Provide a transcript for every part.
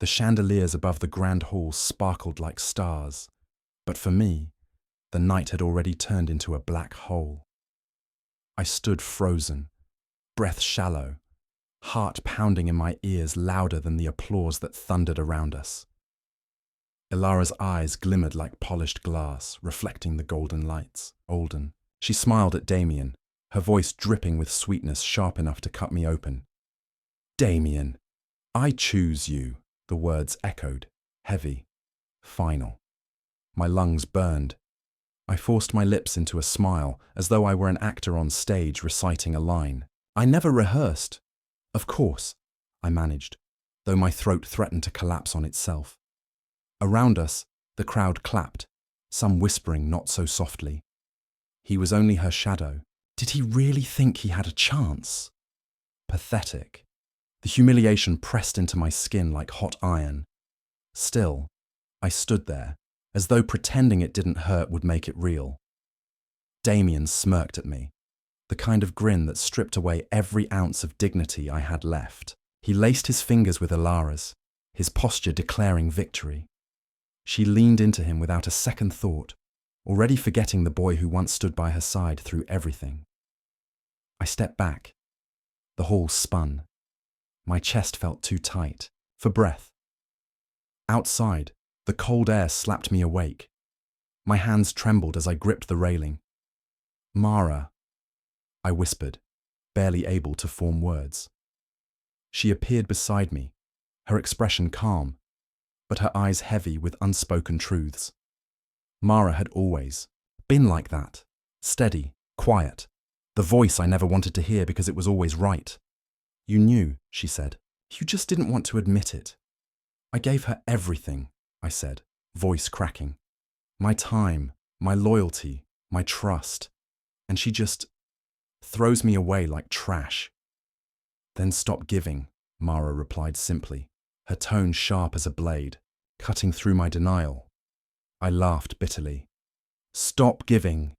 The chandeliers above the grand hall sparkled like stars, but for me, the night had already turned into a black hole. I stood frozen, breath shallow, heart pounding in my ears louder than the applause that thundered around us. Ilara's eyes glimmered like polished glass, reflecting the golden lights. Olden. She smiled at Damien, her voice dripping with sweetness sharp enough to cut me open. Damien, I choose you, the words echoed, heavy, final. My lungs burned. I forced my lips into a smile, as though I were an actor on stage reciting a line. I never rehearsed. Of course, I managed, though my throat threatened to collapse on itself. Around us, the crowd clapped, some whispering not so softly. He was only her shadow. Did he really think he had a chance? Pathetic. The humiliation pressed into my skin like hot iron. Still, I stood there, as though pretending it didn't hurt would make it real. Damien smirked at me, the kind of grin that stripped away every ounce of dignity I had left. He laced his fingers with Ilara's, his posture declaring victory. She leaned into him without a second thought, already forgetting the boy who once stood by her side through everything. I stepped back. The hall spun. My chest felt too tight, for breath. Outside, the cold air slapped me awake. My hands trembled as I gripped the railing. Mara, I whispered, barely able to form words. She appeared beside me, her expression calm, but her eyes heavy with unspoken truths. Mara had always been like that, steady, quiet, the voice I never wanted to hear because it was always right. You knew, she said. You just didn't want to admit it. I gave her everything, I said, voice cracking. My time, my loyalty, my trust. And she just throws me away like trash. Then stop giving, Mara replied simply, her tone sharp as a blade, cutting through my denial. I laughed bitterly. Stop giving.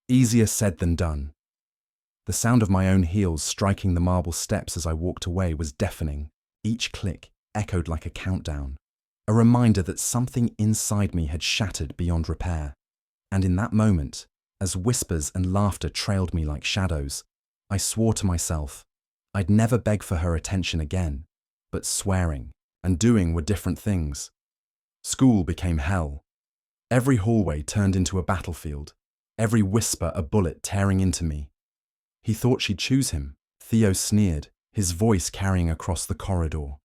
Easier said than done. The sound of my own heels striking the marble steps as I walked away was deafening. Each click echoed like a countdown, a reminder that something inside me had shattered beyond repair. And in that moment, as whispers and laughter trailed me like shadows, I swore to myself I'd never beg for her attention again, but swearing and doing were different things. School became hell. Every hallway turned into a battlefield, every whisper a bullet tearing into me. He thought she'd choose him, Theo sneered, his voice carrying across the corridor.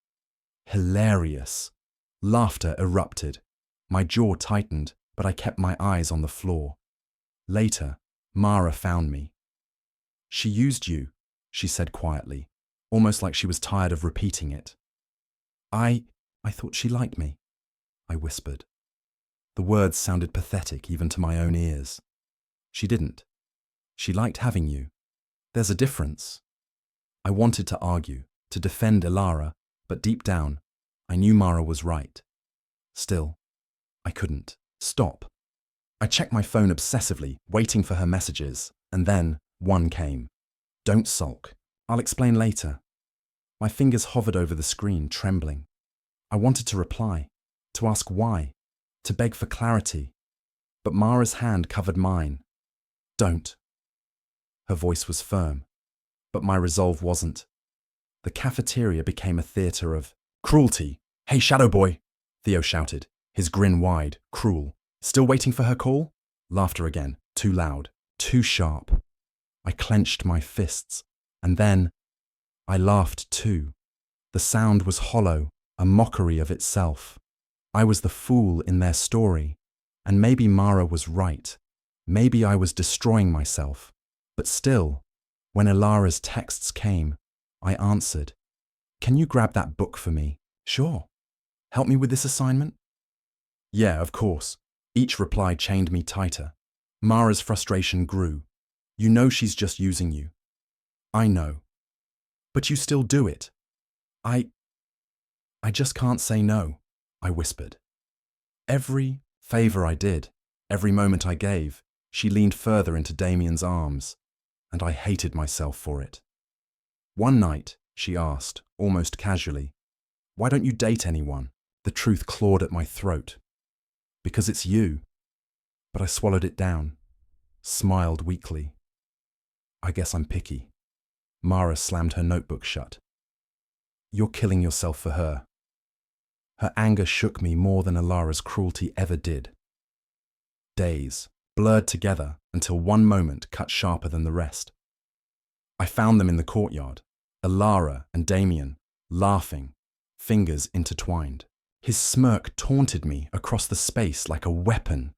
Hilarious. Laughter erupted. My jaw tightened, but I kept my eyes on the floor. Later, Mara found me. She used you, she said quietly, almost like she was tired of repeating it. I thought she liked me, I whispered. The words sounded pathetic even to my own ears. She didn't. She liked having you. There's a difference. I wanted to argue, to defend Ilara, but deep down, I knew Mara was right. Still, I couldn't stop. I checked my phone obsessively, waiting for her messages, and then one came. Don't sulk. I'll explain later. My fingers hovered over the screen, trembling. I wanted to reply, to ask why, to beg for clarity, but Mara's hand covered mine. Don't. Her voice was firm, but my resolve wasn't. The cafeteria became a theatre of cruelty. Hey, Shadow Boy, Theo shouted, his grin wide, cruel. Still waiting for her call? Laughter again, too loud, too sharp. I clenched my fists, and then I laughed too. The sound was hollow, a mockery of itself. I was the fool in their story, and maybe Mara was right. Maybe I was destroying myself. But still, when Ilara's texts came, I answered. Can you grab that book for me? Sure. Help me with this assignment? Yeah, of course. Each reply chained me tighter. Mara's frustration grew. You know she's just using you. I know. But you still do it. I just can't say no, I whispered. Every favor I did, every moment I gave, she leaned further into Damien's arms, and I hated myself for it. One night, she asked, almost casually, why don't you date anyone? The truth clawed at my throat. Because it's you. But I swallowed it down, smiled weakly. I guess I'm picky. Mara slammed her notebook shut. You're killing yourself for her. Her anger shook me more than Alara's cruelty ever did. Days blurred together until one moment cut sharper than the rest. I found them in the courtyard, Alara and Damien, laughing, fingers intertwined. His smirk taunted me across the space like a weapon.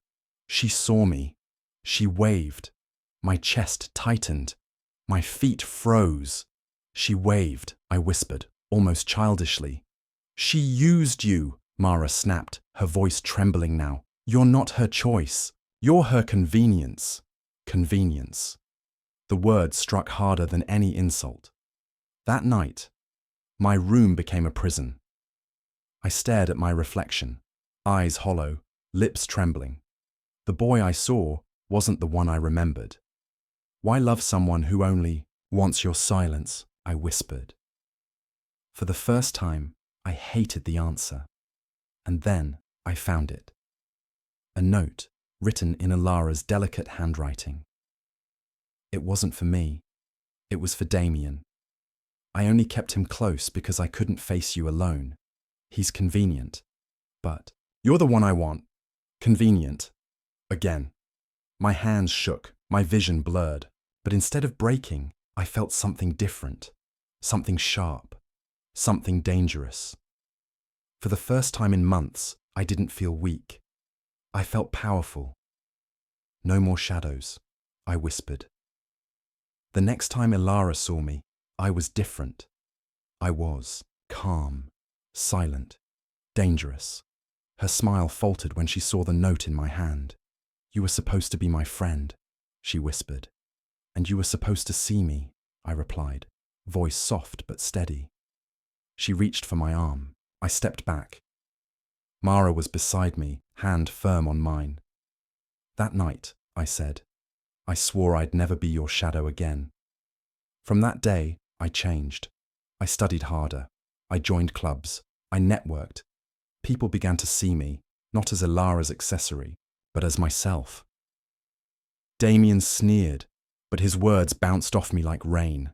She saw me. She waved. My chest tightened. My feet froze. She waved, I whispered, almost childishly. She used you, Mara snapped, her voice trembling now. You're not her choice. You're her convenience. Convenience. The word struck harder than any insult. That night, my room became a prison. I stared at my reflection, eyes hollow, lips trembling. The boy I saw wasn't the one I remembered. Why love someone who only wants your silence? I whispered. For the first time, I hated the answer. And then I found it. A note written in Alara's delicate handwriting. It wasn't for me. It was for Damien. I only kept him close because I couldn't face you alone. He's convenient. But you're the one I want. Convenient. Again. My hands shook, my vision blurred. But instead of breaking, I felt something different. Something sharp. Something dangerous. For the first time in months, I didn't feel weak. I felt powerful. No more shadows, I whispered. The next time Alara saw me, I was different. I was calm, silent, dangerous. Her smile faltered when she saw the note in my hand. You were supposed to be my friend, she whispered. And you were supposed to see me, I replied, voice soft but steady. She reached for my arm. I stepped back. Mara was beside me, hand firm on mine. That night, I said, I swore I'd never be your shadow again. From that day, I changed. I studied harder. I joined clubs. I networked. People began to see me, not as Alara's accessory, but as myself. Damien sneered, but his words bounced off me like rain.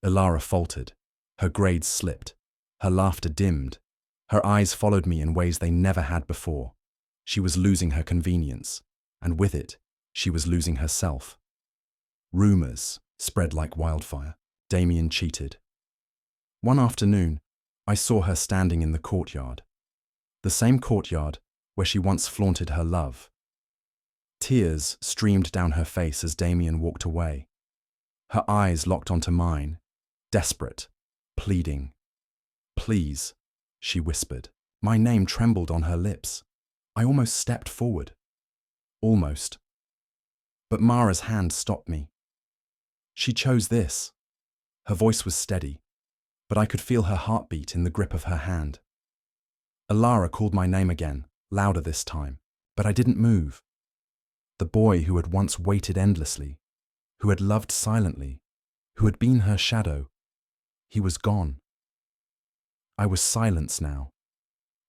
Alara faltered. Her grades slipped. Her laughter dimmed. Her eyes followed me in ways they never had before. She was losing her convenience, and with it, she was losing herself. Rumors spread like wildfire. Damien cheated. One afternoon, I saw her standing in the courtyard. The same courtyard where she once flaunted her love. Tears streamed down her face as Damien walked away. Her eyes locked onto mine, desperate, pleading. Please, she whispered. My name trembled on her lips. I almost stepped forward. Almost. But Mara's hand stopped me. She chose this. Her voice was steady, but I could feel her heartbeat in the grip of her hand. Alara called my name again, louder this time, but I didn't move. The boy who had once waited endlessly, who had loved silently, who had been her shadow, he was gone. I was silence now,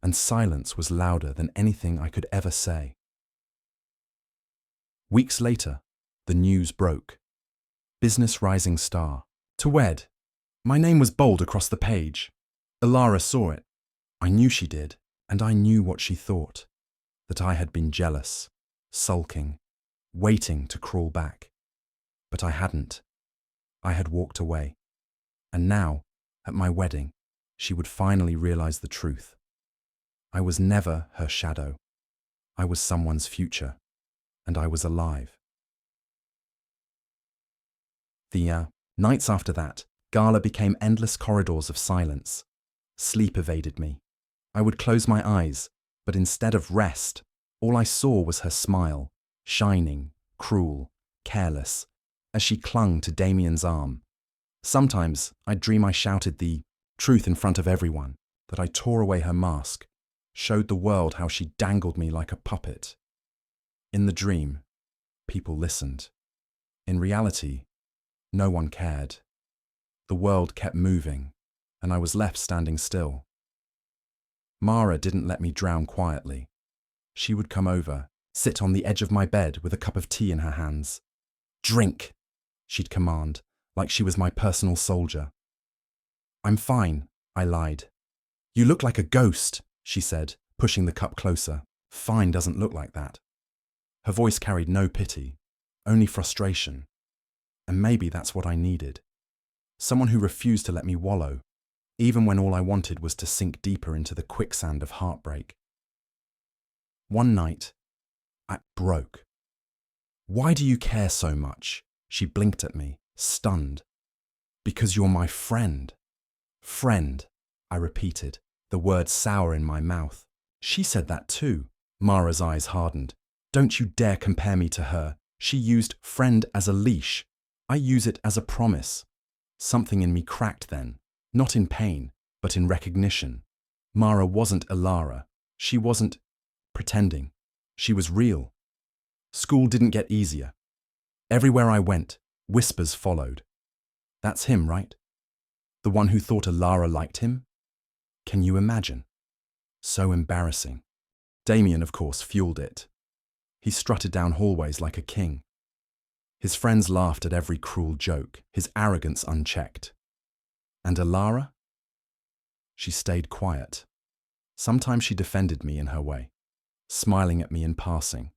and silence was louder than anything I could ever say. Weeks later, the news broke. Business rising star. To wed. My name was bold across the page. Alara saw it. I knew she did, and I knew what she thought. That I had been jealous, sulking, waiting to crawl back. But I hadn't. I had walked away. And now, at my wedding, she would finally realize the truth. I was never her shadow. I was someone's future, and I was alive. The nights after that, gala became endless corridors of silence. Sleep evaded me. I would close my eyes, but instead of rest, all I saw was her smile, shining, cruel, careless, as she clung to Damien's arm. Sometimes I'd dream I shouted the truth in front of everyone, that I tore away her mask, showed the world how she dangled me like a puppet. In the dream, people listened. In reality, no one cared. The world kept moving, and I was left standing still. Mara didn't let me drown quietly. She would come over, sit on the edge of my bed with a cup of tea in her hands. "Drink," she'd command, like she was my personal soldier. "I'm fine," I lied. "You look like a ghost," she said, pushing the cup closer. "Fine doesn't look like that." Her voice carried no pity, only frustration. And maybe that's what I needed. Someone who refused to let me wallow, even when all I wanted was to sink deeper into the quicksand of heartbreak. One night, I broke. "Why do you care so much?" She blinked at me, stunned. "Because you're my friend." "Friend," I repeated, the word sour in my mouth. "She said that too." Mara's eyes hardened. "Don't you dare compare me to her. She used friend as a leash. I use it as a promise." Something in me cracked then, not in pain, but in recognition. Mara wasn't Alara. She wasn't pretending. She was real. School didn't get easier. Everywhere I went, whispers followed. "That's him, right? The one who thought Alara liked him?" Can you imagine? So embarrassing. Damien, of course, fueled it. He strutted down hallways like a king. His friends laughed at every cruel joke, his arrogance unchecked. And Alara? She stayed quiet. Sometimes she defended me in her way, smiling at me in passing,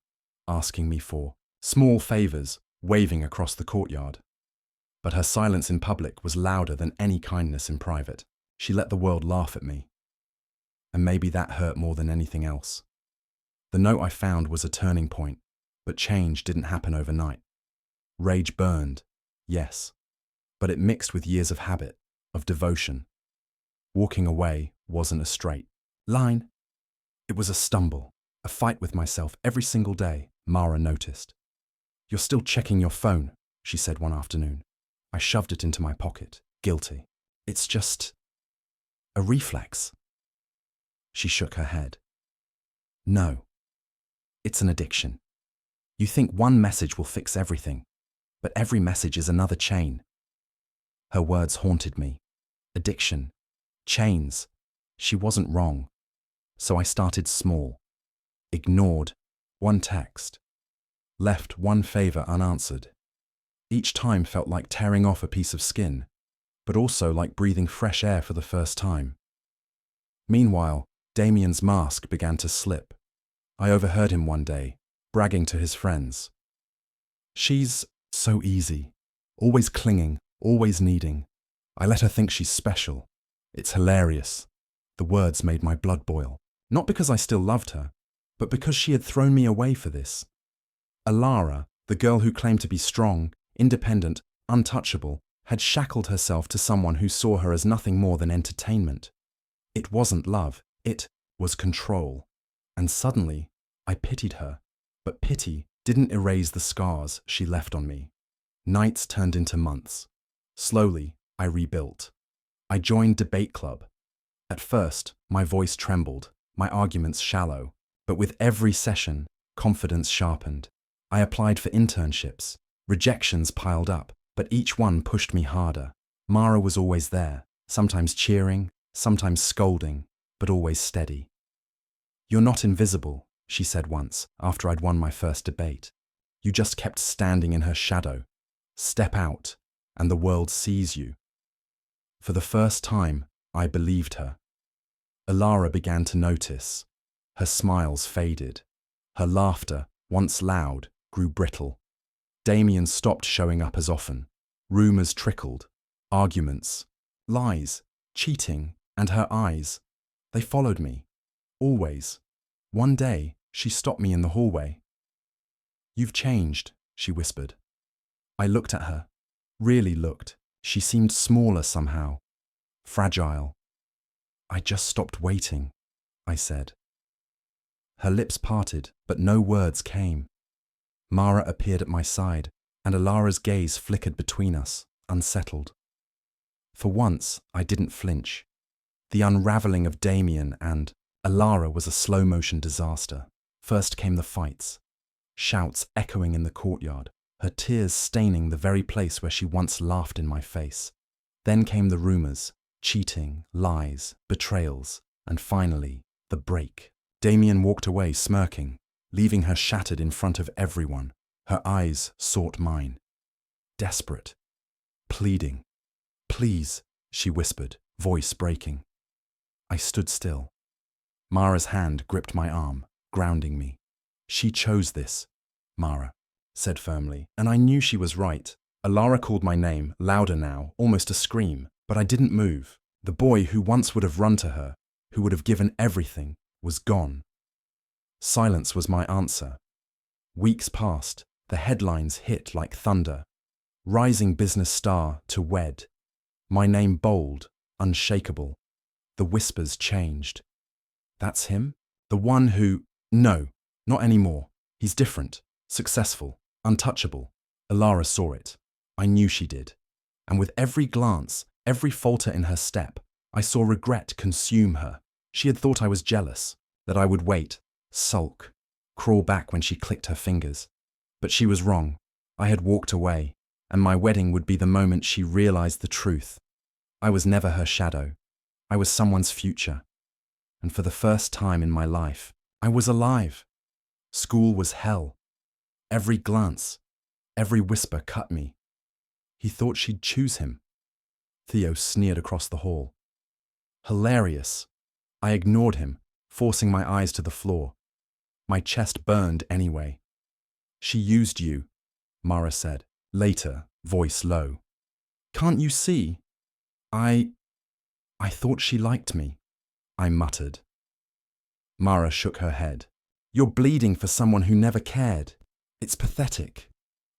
asking me for small favors, waving across the courtyard. But her silence in public was louder than any kindness in private. She let the world laugh at me. And maybe that hurt more than anything else. The note I found was a turning point, but change didn't happen overnight. Rage burned, yes, but it mixed with years of habit, of devotion. Walking away wasn't a straight line. It was a stumble, a fight with myself every single day, Mara noticed. "You're still checking your phone," she said one afternoon. I shoved it into my pocket, guilty. "It's just a reflex." She shook her head. "No, it's an addiction. You think one message will fix everything, but every message is another chain." Her words haunted me. Addiction. Chains. She wasn't wrong. So I started small. Ignored one text. Left one favor unanswered. Each time felt like tearing off a piece of skin, but also like breathing fresh air for the first time. Meanwhile, Damien's mask began to slip. I overheard him one day, bragging to his friends. "She's so easy, always clinging, always needing. I let her think she's special. It's hilarious." The words made my blood boil. Not because I still loved her, but because she had thrown me away for this. Alara, the girl who claimed to be strong, independent, untouchable, had shackled herself to someone who saw her as nothing more than entertainment. It wasn't love, it was control. And suddenly, I pitied her. But pity didn't erase the scars she left on me. Nights turned into months. Slowly, I rebuilt. I joined debate club. At first, my voice trembled, my arguments shallow. But with every session, confidence sharpened. I applied for internships. Rejections piled up, but each one pushed me harder. Mara was always there, sometimes cheering, sometimes scolding, but always steady. "You're not invisible," she said once, after I'd won my first debate. "You just kept standing in her shadow. Step out, and the world sees you." For the first time, I believed her. Alara began to notice. Her smiles faded. Her laughter, once loud, grew brittle. Damien stopped showing up as often. Rumors trickled. Arguments. Lies. Cheating. And her eyes. They followed me. Always. One day, she stopped me in the hallway. "You've changed," she whispered. I looked at her. Really looked. She seemed smaller somehow. Fragile. "I just stopped waiting," I said. Her lips parted, but no words came. Mara appeared at my side, and Alara's gaze flickered between us, unsettled. For once, I didn't flinch. The unraveling of Damien and Alara was a slow-motion disaster. First came the fights. Shouts echoing in the courtyard, her tears staining the very place where she once laughed in my face. Then came the rumors, cheating, lies, betrayals, and finally, The break. Damien walked away smirking, leaving her shattered in front of everyone. Her eyes sought mine. Desperate. Pleading. Please, she whispered, voice breaking. I stood still. Mara's hand gripped my arm, grounding me. She chose this, Mara said firmly, and I knew she was right. Alara called my name, louder now, almost a scream, but I didn't move. The boy who once would have run to her, who would have given everything, was gone. Silence was my answer. Weeks passed, the headlines hit like thunder. Rising business star to wed. My name bold, unshakable. The whispers changed. That's him? The one who… No, not anymore. He's different, successful, untouchable. Alara saw it. I knew she did. And with every glance, every falter in her step, I saw regret consume her. She had thought I was jealous, that I would wait, sulk, crawl back when she clicked her fingers. But she was wrong. I had walked away, and my wedding would be the moment she realized the truth. I was never her shadow. I was someone's future. And for the first time in my life, I was alive. School was hell. Every glance, every whisper cut me. He thought she'd choose him. Theo sneered across the hall. Hilarious. I ignored him, forcing my eyes to the floor. My chest burned anyway. She used you, Mara said, later, voice low. Can't you see? I thought she liked me, I muttered. Mara shook her head. You're bleeding for someone who never cared. It's pathetic.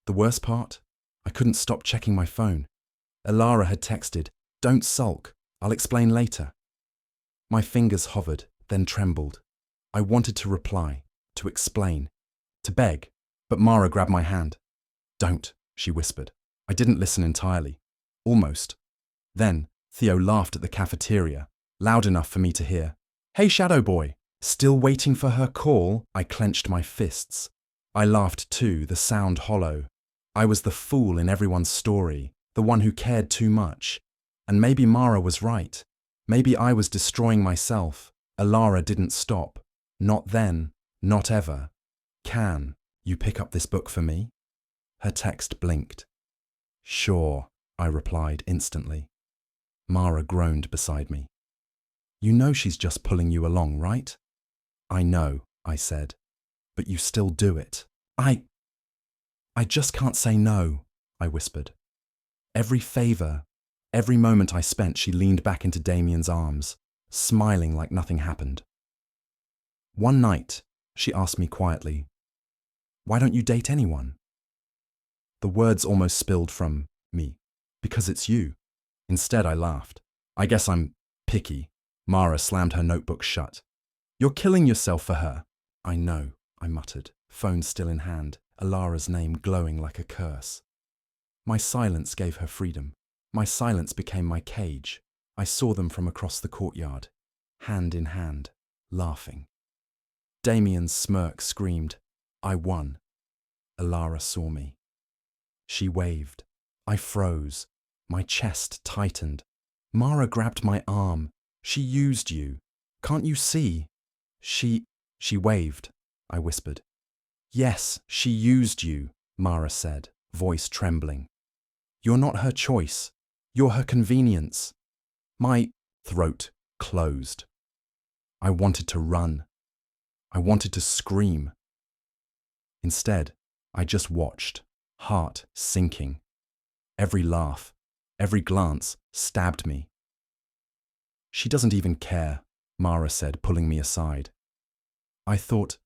The worst part? I couldn't stop checking my phone. Alara had texted, Don't sulk, I'll explain later. My fingers hovered, then trembled. I wanted to reply, to explain, to beg, but Mara grabbed my hand. Don't, she whispered. I didn't listen entirely. Almost. Then, Theo laughed at the cafeteria, loud enough for me to hear. Hey, Shadow Boy! Still waiting for her call? I clenched my fists. I laughed too, the sound hollow. I was the fool in everyone's story, the one who cared too much. And maybe Mara was right. Maybe I was destroying myself. Alara didn't stop. Not then, not ever. Can you pick up this book for me? Her text blinked. Sure, I replied instantly. Mara groaned beside me. You know she's just pulling you along, right? I know, I said, but you still do it. I just can't say no, I whispered. Every favor, every moment I spent, she leaned back into Damien's arms, smiling like nothing happened. One night, she asked me quietly, why don't you date anyone? The words almost spilled from me. Because it's you. Instead, I laughed. I guess I'm picky. Mara slammed her notebook shut. You're killing yourself for her. I know, I muttered, phone still in hand, Alara's name glowing like a curse. My silence gave her freedom. My silence became my cage. I saw them from across the courtyard, hand in hand, laughing. Damien's smirk screamed, I won. Alara saw me. She waved. I froze. My chest tightened. Mara grabbed my arm. She used you. Can't you see? She waved, I whispered. Yes, she used you, Mara said, voice trembling. You're not her choice. You're her convenience. My throat closed. I wanted to run. I wanted to scream. Instead, I just watched, heart sinking. Every laugh, every glance stabbed me. She doesn't even care, Mara said, pulling me aside. I thought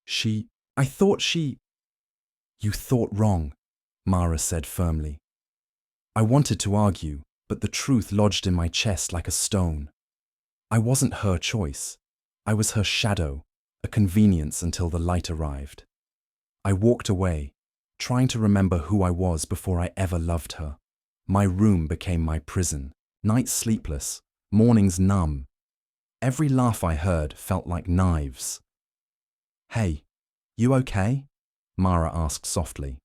she… You thought wrong, Mara said firmly. I wanted to argue, but the truth lodged in my chest like a stone. I wasn't her choice. I was her shadow, a convenience until the light arrived. I walked away, trying to remember who I was before I ever loved her. My room became my prison, nights sleepless, mornings numb. Every laugh I heard felt like knives. Hey, you okay? Mara asked softly.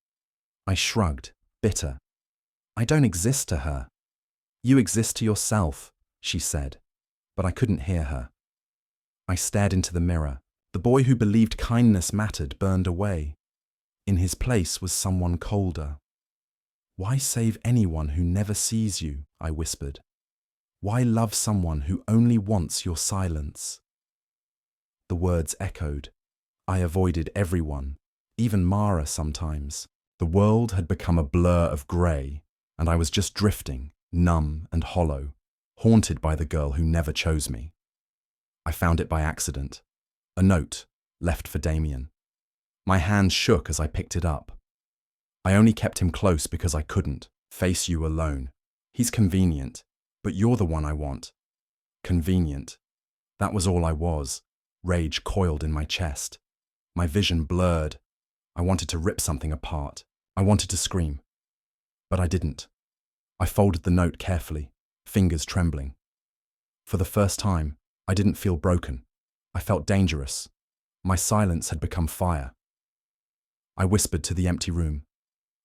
I shrugged, bitter. I don't exist to her. You exist to yourself, she said, but I couldn't hear her. I stared into the mirror. The boy who believed kindness mattered burned away. In his place was someone colder. Why save anyone who never sees you? I whispered. Why love someone who only wants your silence? The words echoed. I avoided everyone, even Mara sometimes. The world had become a blur of grey, and I was just drifting, numb and hollow, haunted by the girl who never chose me. I found it by accident. A note, left for Damien. My hand shook as I picked it up. I only kept him close because I couldn't face you alone. He's convenient, but you're the one I want. Convenient. That was all I was. Rage coiled in my chest. My vision blurred. I wanted to rip something apart. I wanted to scream. But I didn't. I folded the note carefully, fingers trembling. For the first time, I didn't feel broken. I felt dangerous. My silence had become fire. I whispered to the empty room.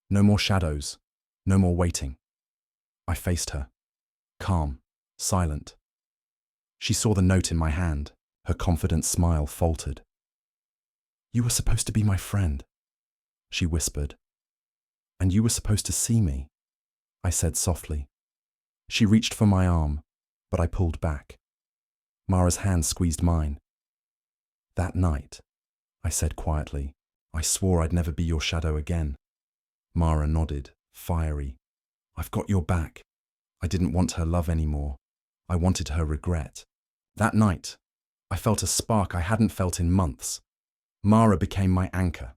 No more shadows. No more waiting. I faced her. Calm, silent. She saw the note in my hand. Her confident smile faltered. You were supposed to be my friend, she whispered. And you were supposed to see me, I said softly. She reached for my arm, but I pulled back. Mara's hand squeezed mine. That night, I said quietly, I swore I'd never be your shadow again. Mara nodded, fiery. I've got your back. I didn't want her love anymore. I wanted her regret. That night, I felt a spark I hadn't felt in months. Mara became my anchor.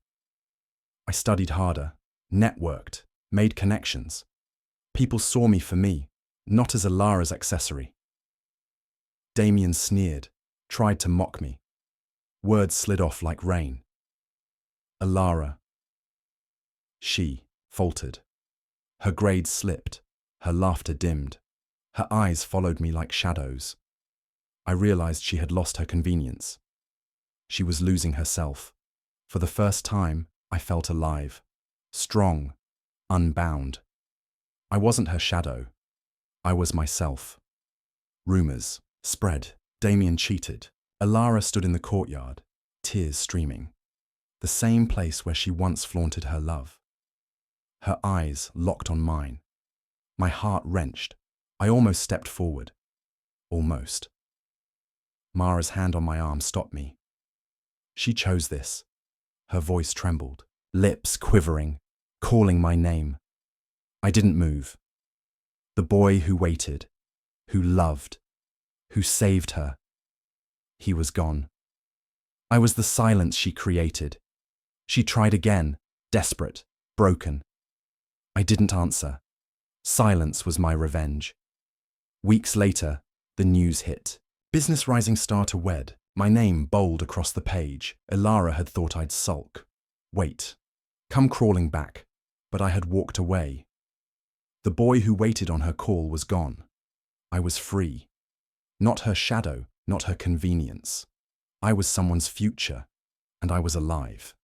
I studied harder, networked, made connections. People saw me for me, not as Alara's accessory. Damien sneered, tried to mock me. Words slid off like rain. Alara. She faltered. Her grades slipped, her laughter dimmed. Her eyes followed me like shadows. I realized she had lost her convenience. She was losing herself. For the first time, I felt alive, strong, unbound. I wasn't her shadow. I was myself. Rumors spread. Damien cheated. Alara stood in the courtyard, tears streaming. The same place where she once flaunted her love. Her eyes locked on mine. My heart wrenched. I almost stepped forward. Almost. Mara's hand on my arm stopped me. She chose this. Her voice trembled, lips quivering, calling my name. I didn't move. The boy who waited, who loved, who saved her. He was gone. I was the silence she created. She tried again, desperate, broken. I didn't answer. Silence was my revenge. Weeks later, the news hit. Business rising star to wed. My name bold across the page. Alara had thought I'd sulk. Wait. Come crawling back. But I had walked away. The boy who waited on her call was gone. I was free. Not her shadow, not her convenience. I was someone's future, and I was alive.